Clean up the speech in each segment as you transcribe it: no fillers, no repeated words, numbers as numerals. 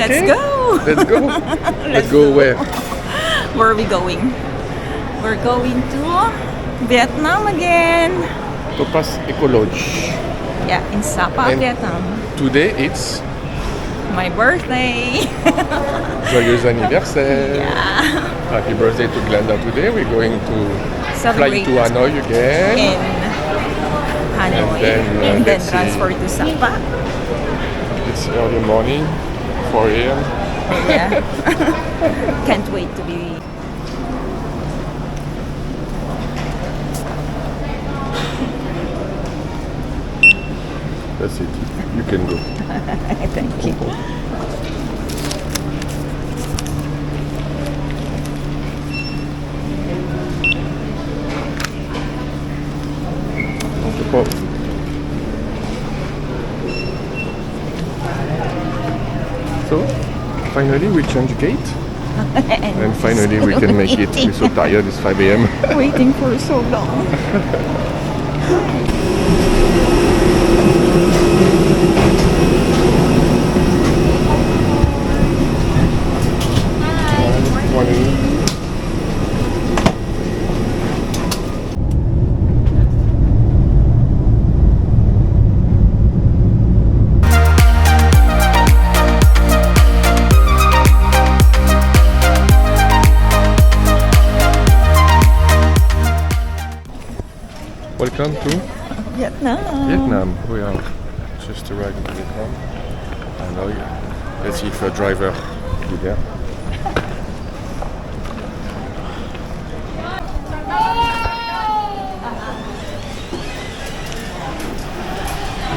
Let's go! Let's go. Let's go where? Where are we going? We're going to Vietnam again. Topas Ecolodge. Yeah, in Sapa, And Vietnam. Today it's My birthday. Joyeux anniversaire. Yeah. Happy birthday to Glenda today. We're going to fly Celebrate to Hanoi again. in Hanoi. And then, Then let's transfer to Sapa. It's early morning, 4 a.m. Yeah. Can't wait to be. That's it. You can go. Thank you. So, finally we change gate. And finally we can make it. We're so tired, it's 5 a.m. Waiting for so long. Morning. Welcome to Vietnam. We are just arrived in Vietnam. Hanoi. Let's see if a driver will be there.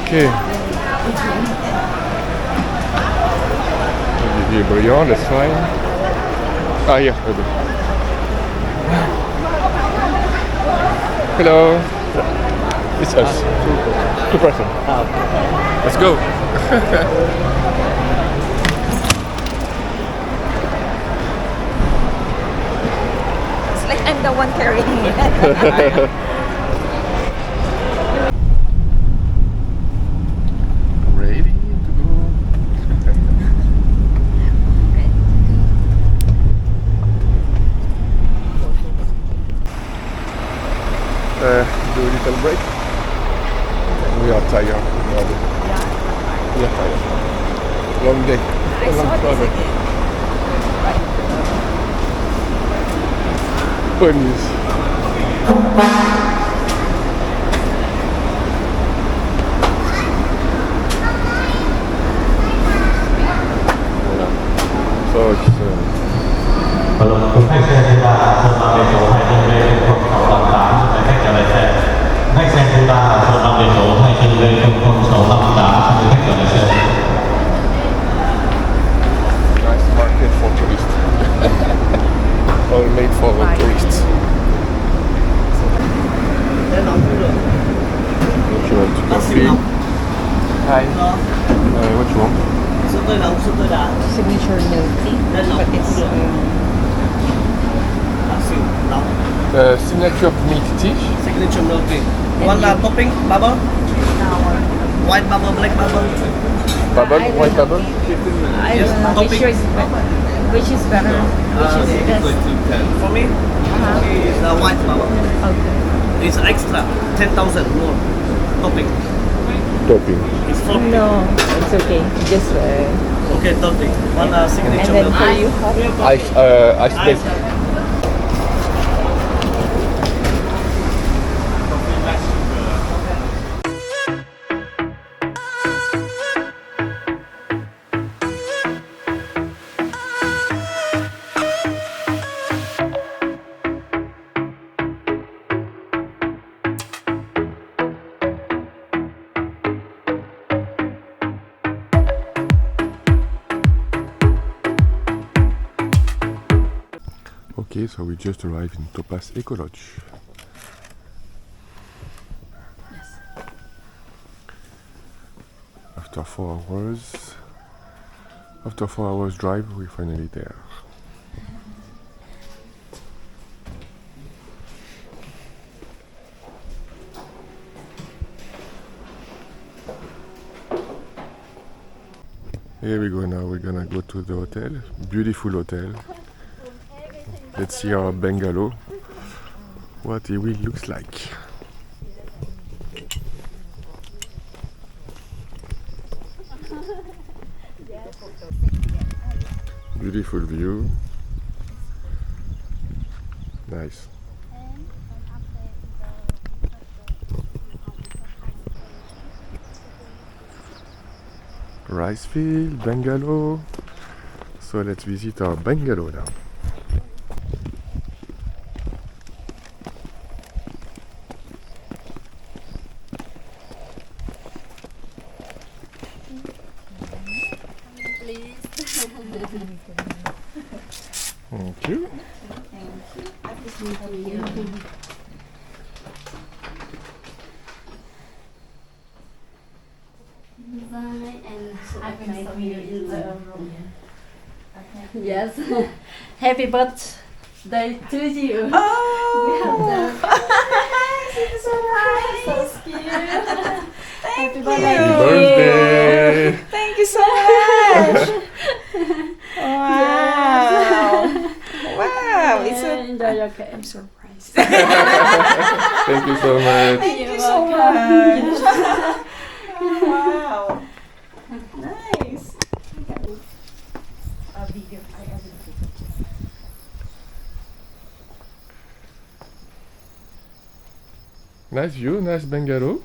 Okay. Olivier Briand, that's fine. Ah, here. Hello. It's us. Two person. Let's go. It's like I'm the one carrying it. Ready to go. Do a little break. We are tired. We are tired. Long day. Long travel. Bonne news. Voilà. So it's คุณให้เซนตูดาโซนมาเบโซให้ขึ้นเรือคนเขาลำตาให้เจริญแท้ให้เซนตูดาโซนมาเบโซให้ขึ้นเรือคนเขาลำตาให้เจริญแท้ nice market for tourists. All made for tourists. What you want? Coffee? Hi. What you want? Signature milk tea. But it's Signature milk tea. Signature milk tea. One topping, bubble, white bubble, black bubble. Bubble, white bubble. I don't know which is better. Which is better? Which is best? For me, it's the white bubble. Okay. It's extra, 10,000 more topping. Topping. It's 40. No, it's okay. Just Okay, topping. One and signature then milk for tea. you, hot. Ice space. Okay, so we just arrived in Topas Ecolodge. After 4 hours drive, we're finally there. Here we go now. We're gonna go to the hotel. Beautiful hotel. Let's see our bungalow. What it will looks like. Beautiful view. Nice. Rice field, bungalow. So let's visit our bungalow now. Thank you. Yes. Happy birthday to you. Oh, So cute. thank you. Happy birthday! Thank you so much. Wow. Wow. It's a, Enjoy your cake. I'm surprised. Thank you so much. Thank you so welcome. much. Wow. Nice. Nice view, nice bungalow.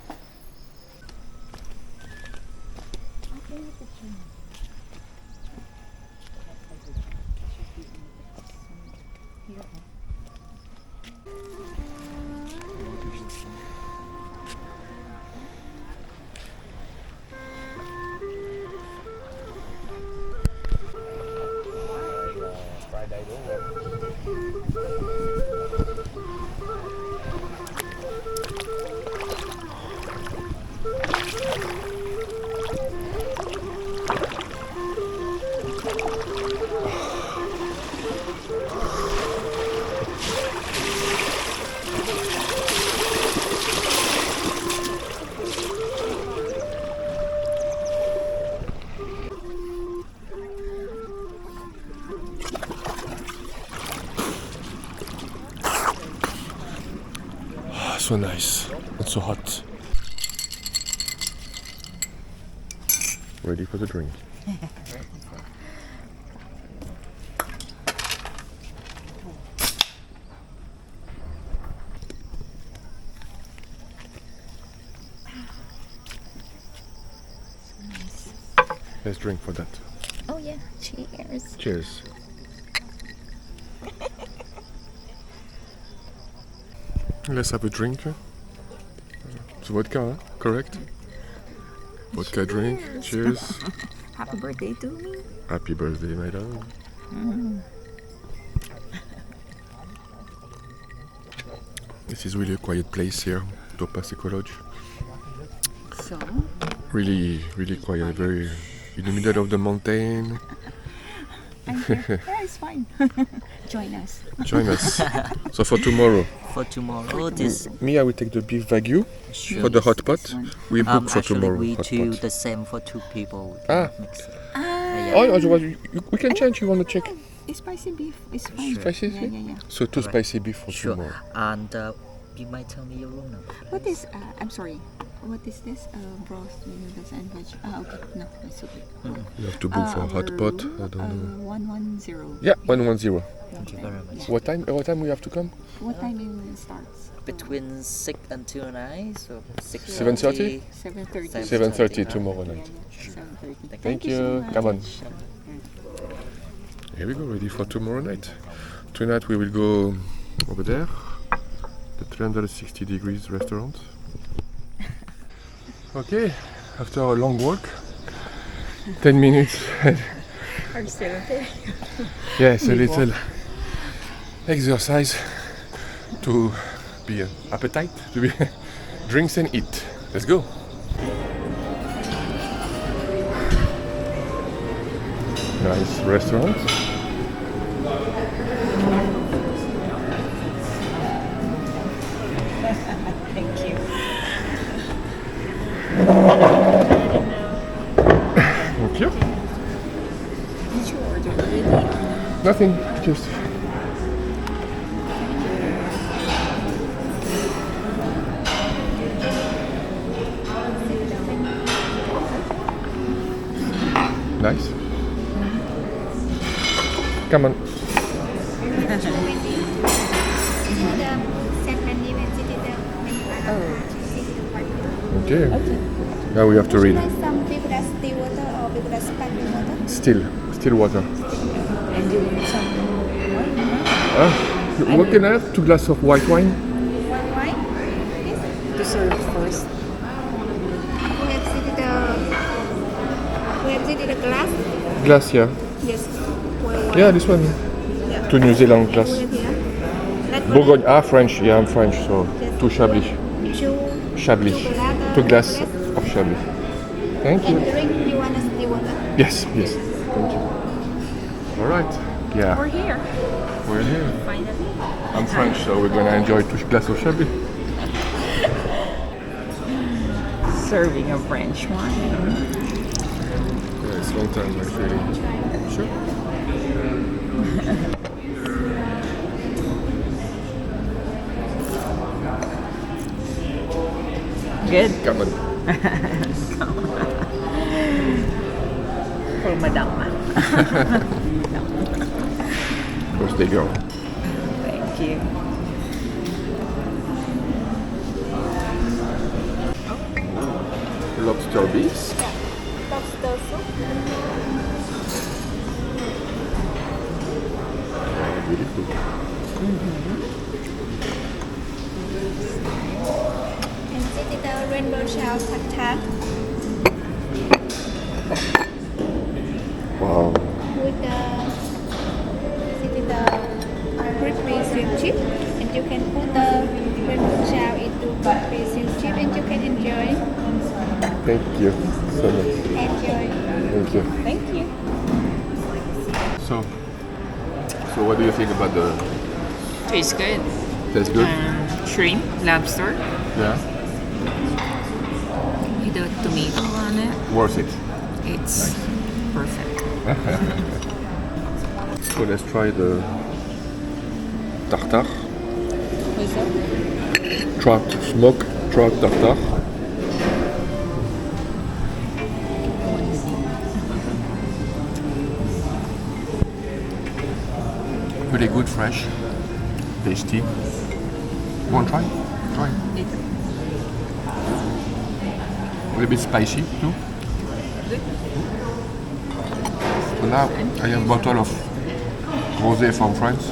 So nice and so hot. Ready for the drink. Let's drink for that. Oh yeah. Cheers. Cheers. Let's have a drink. It's vodka, huh? Correct? Vodka drink. Cheers. Happy birthday to me. Happy birthday, my love. This is really a quiet place here, Topas Ecolodge. So, Really, really quiet. Very in the middle of the mountain. I'm here. Yeah, it's fine. Join us. Join us. So for tomorrow, For tomorrow, this me, I will take the beef wagyu sure. for the hot pot. We book for actually tomorrow. we Hot do pot. the same for two people. Ah. Mix it. Oh, otherwise we can change. You want to check? It's spicy beef. It's fine. Sure. Spicy? Yeah, yeah, yeah. So two Alright. spicy beef for Sure. tomorrow. And you might tell me your room number. What is? I'm sorry. What is this? Roast with sandwich. Okay. No, it's okay. You have to book for hot Our pot. room, I don't know. 110. Yeah, 110. Thank you very much. What time? What time we have to come? What time it starts? Between 6 until 9, so 7:30? 7:30. 7:30 tomorrow night. 7:30. Thank you. you. So Come on. much. Here we go, ready for tomorrow night. Tonight we will go over there, the 360 degrees restaurant. Okay, after a long walk, 10 minutes. Are you still okay? Yes, a little exercise to be appetite, to be drinks and eat. Let's go. Nice restaurant. Thank you. Thank you. Nothing, just. Nice. Come on. Okay. Now we have to read. Some people that still water or people that sparkling water. Still water. And you want some What can I have? 2 glasses of white wine? One wine. Yes. to serve first? We have seen the glass. Glass, yeah. Yes. White wine. Yeah, this one. Yeah. To New Zealand glass. We have here. That Bourgogne, French. Yeah, I'm French, so 2 Chablis. Two. Chablis. 2 glasses of Chablis. Thank you. And drink. You want a still water? Yes. Thank you. All right. Yeah, We're here, we're here. finally. I'm French, so we're gonna enjoy 2 glasses of Chablis. Serving a French wine. Yeah, it's long time actually. Sure. Good. Come on. For Madame. Birthday girl. Thank you. Lobster beefs. Lobster soup. Beautiful. And this is the rainbow shell tartar Wow. with the crispy shrimp chip. And you can put the rainbow shell into crispy shrimp chip and you can enjoy. Thank you so much. Enjoy. Thank you. Thank you. So what do you think about the Tastes good. tastes good? Shrimp, lobster, Yeah. with a tomato on it. Worth it. It's perfect. So let's try the tartare. What's that? Smoked trout tartare. Really good, fresh, tasty. You want to try? Try. A little bit spicy too. So now I have a bottle of rosé from France,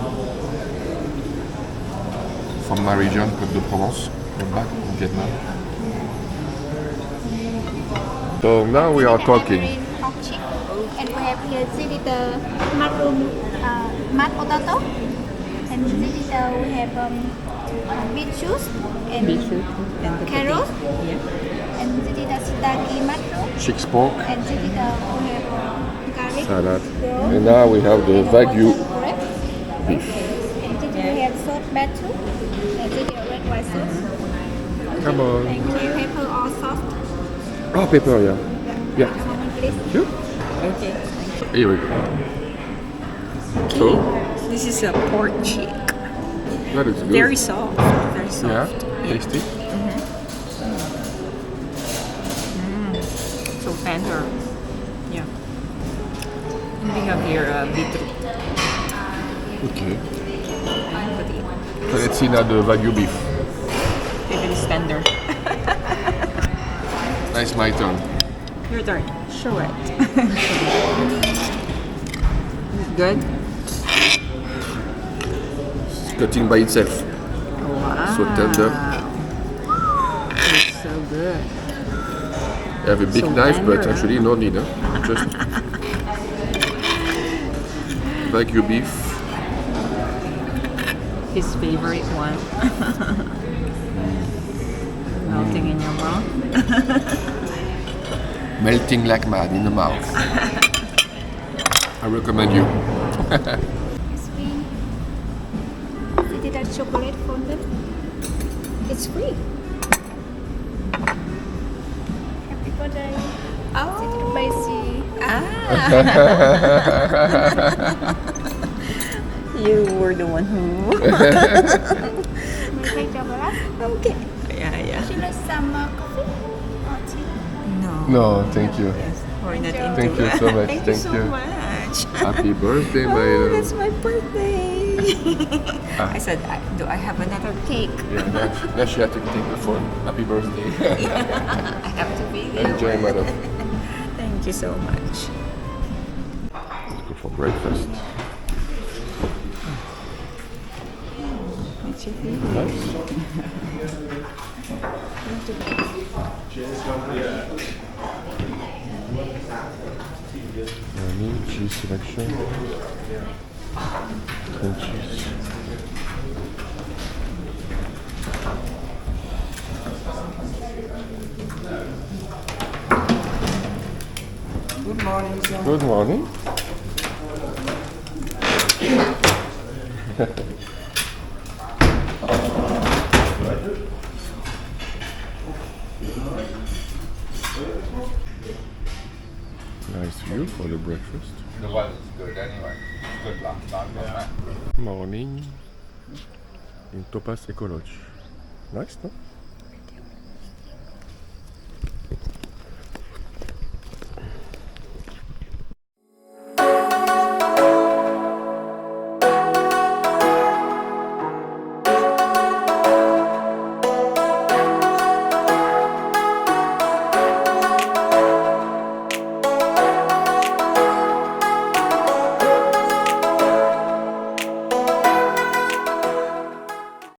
from my region, Côte de Provence, back in Vietnam. So now we are talking. Mandarin pork chip. And we have here this is the mushroom mashed potato. And this is we have beet juice and carrots. And this is the shiitake mushroom. Chicks pork, And this is we have garlic. salad. roll, And now we have the and Wagyu white bread. beef. And this we have salt batu. And this is red white sauce. Come on. Thank you. Pepper or salt. Oh, pepper, yeah. Yeah. Moment, please. Sure. Okay. Here we go. So, This is a pork cheek. that is good. Very soft. Very Yeah, soft. tasty. So tender. Yeah. And we have here beetroot. Okay. And potato. So let's see now the Wagyu beef. If it is tender. Nice, my turn. Your turn. Show it. Is it good? It's cutting by itself. Wow. So tender. It's so good. I have a big So knife, but tender, actually no need. Just Wagyu beef. His favorite one. Melting in your mouth. Melting like mad in the mouth. I recommend you. It's free. This is the chocolate fondant. It's free. Happy birthday. This is the basic. You were the one who. We take chocolate. Okay. Yeah. Would you like some coffee or tea? No. No, thank you. Yes, we're not into Thank you so much. Thank you so much. Happy birthday, my Oh, love. that's my birthday. I said, do I have another cake? Yeah, now she had to take the phone. Happy birthday. I have to be there. Enjoy, madam. Thank you so much. Let's go for breakfast. What's your favorite? Nice. Cheese selection. And cheese. Good morning, sir. Good morning. Nice view for the breakfast. The weather's good anyway. Good last night, wasn't it? Morning in Topas Ecolodge. Nice, no?